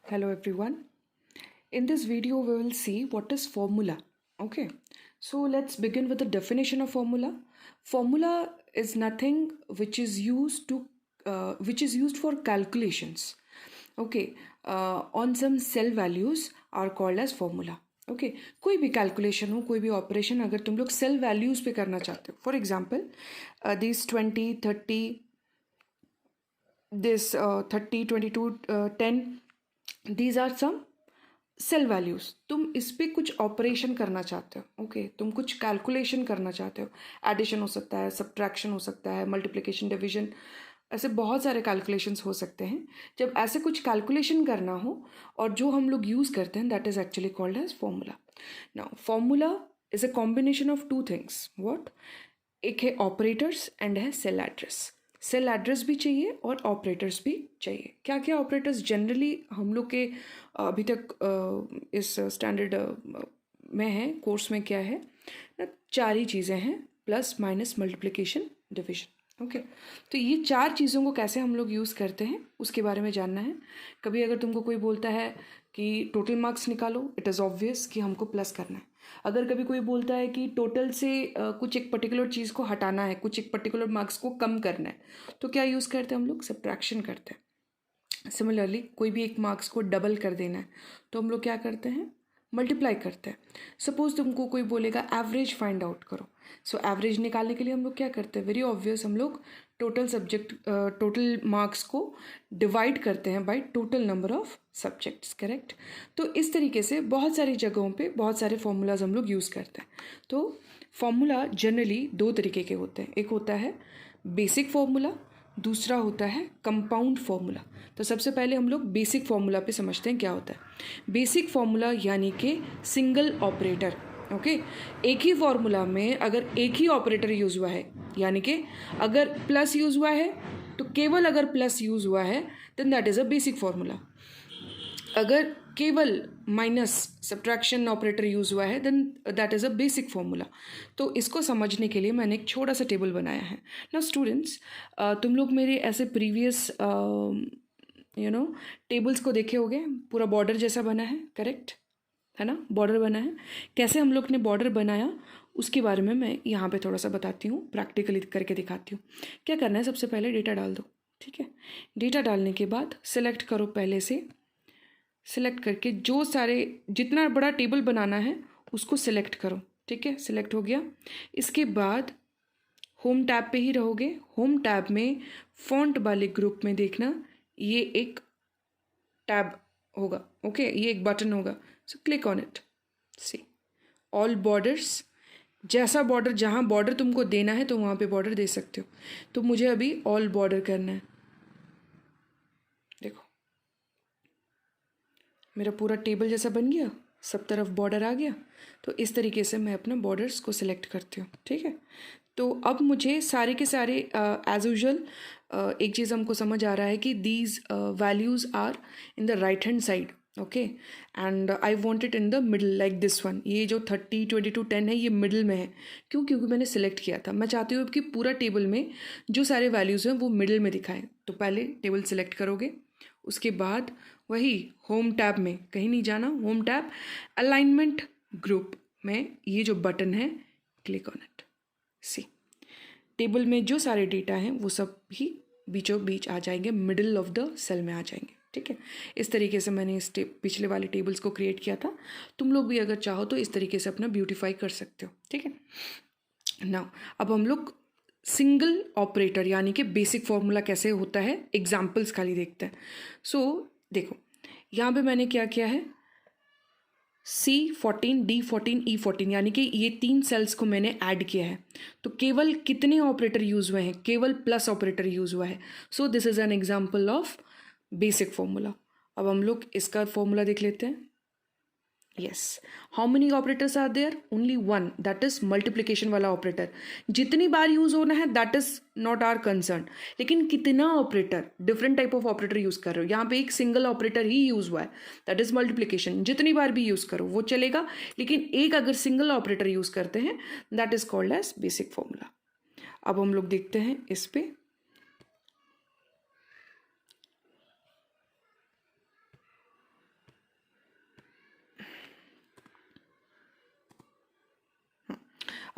Hello everyone. In this video we will see what is formula. Okay. So let's begin with the definition of formula. Formula is nothing which is used for calculations. Okay. On some cell values are called as formula. Okay कोई भी calculation हो कोई भी operation अगर तुम लोग cell values पे करना चाहते हो for example this 20 30 this 30 22 10 these are some cell values तुम इस पे कुछ ऑपरेशन करना चाहते हो ओके तुम कुछ कैलकुलेशन करना चाहते हो एडिशन हो सकता है सब्ट्रैक्शन हो सकता है मल्टीप्लिकेशन डिवीजन ऐसे बहुत सारे कैलकुलेशंस हो सकते हैं जब ऐसे कुछ कैलकुलेशन करना हो और जो हम लोग यूज़ करते हैं that is actually called as formula now formula is a combination of two things what एक है ऑपरेटर्स एंड है सेल एड्रेस सेल एड्रेस भी चाहिए और ऑपरेटर्स भी चाहिए क्या क्या ऑपरेटर्स जनरली हम लोग के अभी तक इस स्टैंडर्ड में है कोर्स में क्या है ना चार ही चीज़ें हैं plus minus multiplication division okay तो ये चार चीज़ों को कैसे हम लोग यूज़ करते हैं उसके बारे में जानना है कभी अगर तुमको कोई बोलता है कि टोटल मार्क्स निकालो इट इज़ ऑब्वियस कि हमको प्लस करना है अगर कभी कोई बोलता है कि टोटल से कुछ एक पर्टिकुलर चीज़ को हटाना है कुछ एक पर्टिकुलर मार्क्स को कम करना है तो क्या यूज़ करते हैं हम लोग सब्ट्रैक्शन करते हैं सिमिलरली कोई भी एक मार्क्स को डबल कर देना है तो हम लोग क्या करते हैं मल्टीप्लाई करते हैं सपोज तुमको कोई बोलेगा एवरेज फाइंड आउट करो सो एवरेज निकालने के लिए हम लोग क्या करते हैं वेरी ऑब्वियस हम लोग टोटल मार्क्स को डिवाइड करते हैं by total number of subjects correct तो इस तरीके से बहुत सारी जगहों पे बहुत सारे फॉर्मूलाज हम लोग यूज़ करते हैं तो फॉर्मूला जनरली दो तरीके के होते हैं एक होता है बेसिक फॉर्मूला दूसरा होता है कंपाउंड फॉर्मूला तो सबसे पहले हम लोग बेसिक फॉर्मूला पे समझते हैं क्या होता है बेसिक फॉर्मूला यानी कि सिंगल ऑपरेटर ओके एक ही फॉर्मूला में अगर एक ही ऑपरेटर यूज़ हुआ है यानी कि अगर प्लस यूज़ हुआ है तो केवल अगर प्लस यूज़ हुआ है then that is a basic formula अगर केवल माइनस सब्ट्रैक्शन ऑपरेटर यूज़ हुआ है then that is a basic formula तो इसको समझने के लिए मैंने एक छोटा सा टेबल बनाया है ना स्टूडेंट्स तुम लोग मेरे ऐसे प्रीवियस टेबल्स को देखे होगे पूरा बॉर्डर जैसा बना है करेक्ट है ना बॉर्डर बना है कैसे हम लोग ने बॉर्डर बनाया उसके बारे में मैं यहाँ पे थोड़ा सा बताती हूँ प्रैक्टिकली करके दिखाती हूँ क्या करना है सबसे पहले डेटा डाल दो ठीक है डेटा डालने के बाद सिलेक्ट करो पहले से सिलेक्ट करके जो सारे जितना बड़ा टेबल बनाना है उसको सिलेक्ट करो ठीक है सिलेक्ट हो गया इसके बाद होम टैब पे ही रहोगे होम टैब में फॉन्ट वाले ग्रुप में देखना ये एक टैब होगा ओके ये एक बटन होगा so click on it see all borders जैसा बॉर्डर जहाँ बॉर्डर तुमको देना है तो वहाँ पे बॉर्डर दे सकते हो तो मुझे अभी ऑल बॉर्डर करना है देखो मेरा पूरा टेबल जैसा बन गया सब तरफ बॉर्डर आ गया तो इस तरीके से मैं अपना बॉर्डर्स को सिलेक्ट करती हूँ ठीक है तो अब मुझे सारे के सारे एज यूजल एक चीज़ हमको समझ आ रहा है कि these values are in the right hand side okay and I want it in the middle like this one ये जो 30 22 10 है ये मिडल में है क्यों क्योंकि मैंने सिलेक्ट किया था मैं चाहती हूँ कि पूरा टेबल में जो सारे वैल्यूज़ हैं वो मिडल में दिखाएं तो पहले टेबल सिलेक्ट करोगे उसके बाद वही होम टैब में कहीं नहीं जाना होम टैब अलाइनमेंट ग्रुप में ये जो बटन है click on it see table में जो सारे डेटा हैं वो सब भी बीचों बीच आ जाएंगे मिडिल ऑफ द सेल में आ जाएंगे ठीक है इस तरीके से मैंने इस पिछले वाले टेबल्स को क्रिएट किया था तुम लोग भी अगर चाहो तो इस तरीके से अपना ब्यूटीफाई कर सकते हो ठीक है नाउ अब हम लोग सिंगल ऑपरेटर यानी कि बेसिक फॉर्मूला कैसे होता है एग्जाम्पल्स खाली देखते हैं सो देखो यहाँ पे मैंने क्या किया है C14 D14 E14 यानी कि ये तीन सेल्स को मैंने ऐड किया है तो केवल कितने ऑपरेटर यूज़ हुए हैं केवल प्लस ऑपरेटर यूज़ हुआ है so this is an example of basic formula अब हम लोग इसका फॉर्मूला देख लेते हैं yes how many operators are there only one that is multiplication वाला ऑपरेटर जितनी बार यूज होना है that is not our concern लेकिन कितना operator different type of operator use कर रहे हो यहाँ पे एक सिंगल ऑपरेटर ही यूज हुआ है that is multiplication जितनी बार भी यूज करो वो चलेगा लेकिन एक अगर सिंगल ऑपरेटर यूज करते हैं that is called as basic formula अब हम लोग देखते हैं इस पे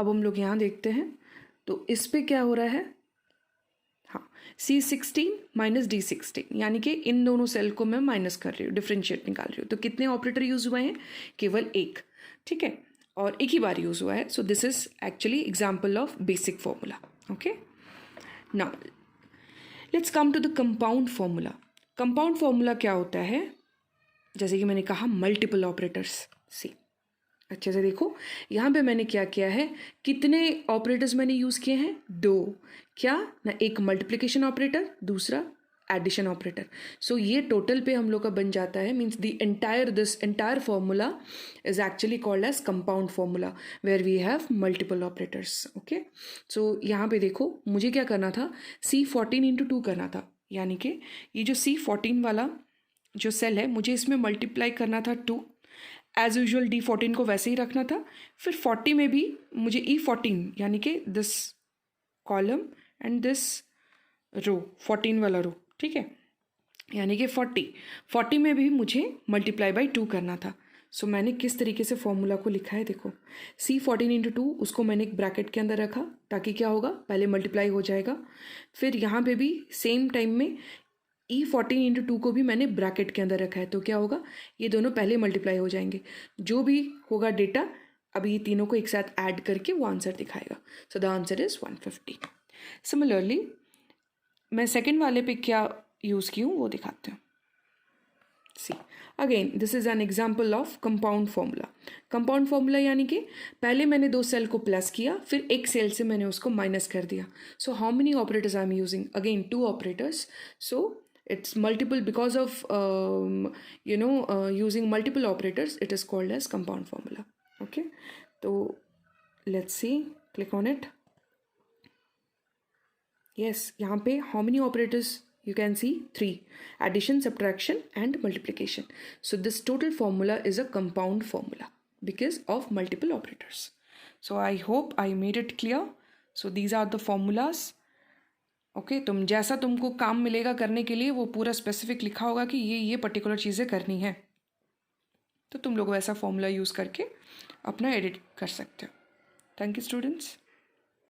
अब हम लोग यहाँ देखते हैं, तो इस पे क्या हो रहा है, हाँ, C16 माइनस D16, यानी कि इन दोनों सेल को मैं माइनस कर रही हूँ, डिफ्रेंशिएट निकाल रही हूँ। तो कितने ऑपरेटर यूज हुए हैं, केवल एक, ठीक है, और एक ही बार यूज हुआ है। So this is actually example of basic formula. Okay, now let's come to the compound formula. Compound formula क्या होता है, जैसे कि मैंने कहा मल्टीपल ऑपरेटर्स। सी अच्छे से देखो, यहाँ पे मैंने क्या किया है, कितने ऑपरेटर्स मैंने यूज़ किए हैं, दो। क्या ना, एक मल्टीप्लिकेशन ऑपरेटर, दूसरा एडिशन ऑपरेटर। सो ये टोटल पे हम लोग का बन जाता है, means this entire formula is actually called as compound formula where we have multiple operators. Okay, so यहाँ पे देखो, मुझे क्या करना था, C14 इंटू 2 करना था, यानी कि ये जो C14 वाला जो सेल है, मुझे इसमें मल्टीप्लाई करना था 2। एज यूजल D14 को वैसे ही रखना था। फिर 40 में भी मुझे E14 यानी कि दिस कॉलम एंड दिस रो, 14 वाला रो, ठीक है, यानी कि 40 में भी मुझे मल्टीप्लाई बाई 2 करना था। सो मैंने किस तरीके से फॉर्मूला को लिखा है, देखो, C14 इंटू 2, उसको मैंने एक ब्रैकेट के अंदर रखा ताकि क्या होगा, पहले मल्टीप्लाई हो जाएगा। फिर यहाँ पे भी सेम टाइम में E14 इंटू 2 को भी मैंने ब्रैकेट के अंदर रखा है, तो क्या होगा, ये दोनों पहले मल्टीप्लाई हो जाएंगे। जो भी होगा डेटा, अभी ये तीनों को एक साथ ऐड करके वो आंसर दिखाएगा। So the answer is 150। Similarly मैं सेकेंड वाले पे क्या यूज़ की हूँ वो दिखाते हैं। See again this is an example of compound formula. Compound formula यानी कि पहले मैंने दो सेल को प्लस किया, फिर एक सेल से मैंने उसको माइनस कर दिया। So how many operators I am using, again 2 operators. So it's multiple because of using multiple operators, it is called as compound formula. Okay, so let's see, click on it. Yes, यहाँ पे how many operators you can see, 3: addition, subtraction and multiplication. So this total formula is a compound formula because of multiple operators. So I hope I made it clear. So these are the formulas. Okay तुम जैसा तुमको काम मिलेगा करने के लिए, वो पूरा स्पेसिफिक लिखा होगा कि ये पर्टिकुलर चीज़ें करनी है, तो तुम लोग वैसा फॉर्मूला यूज़ करके अपना एडिट कर सकते हो। Thank you students.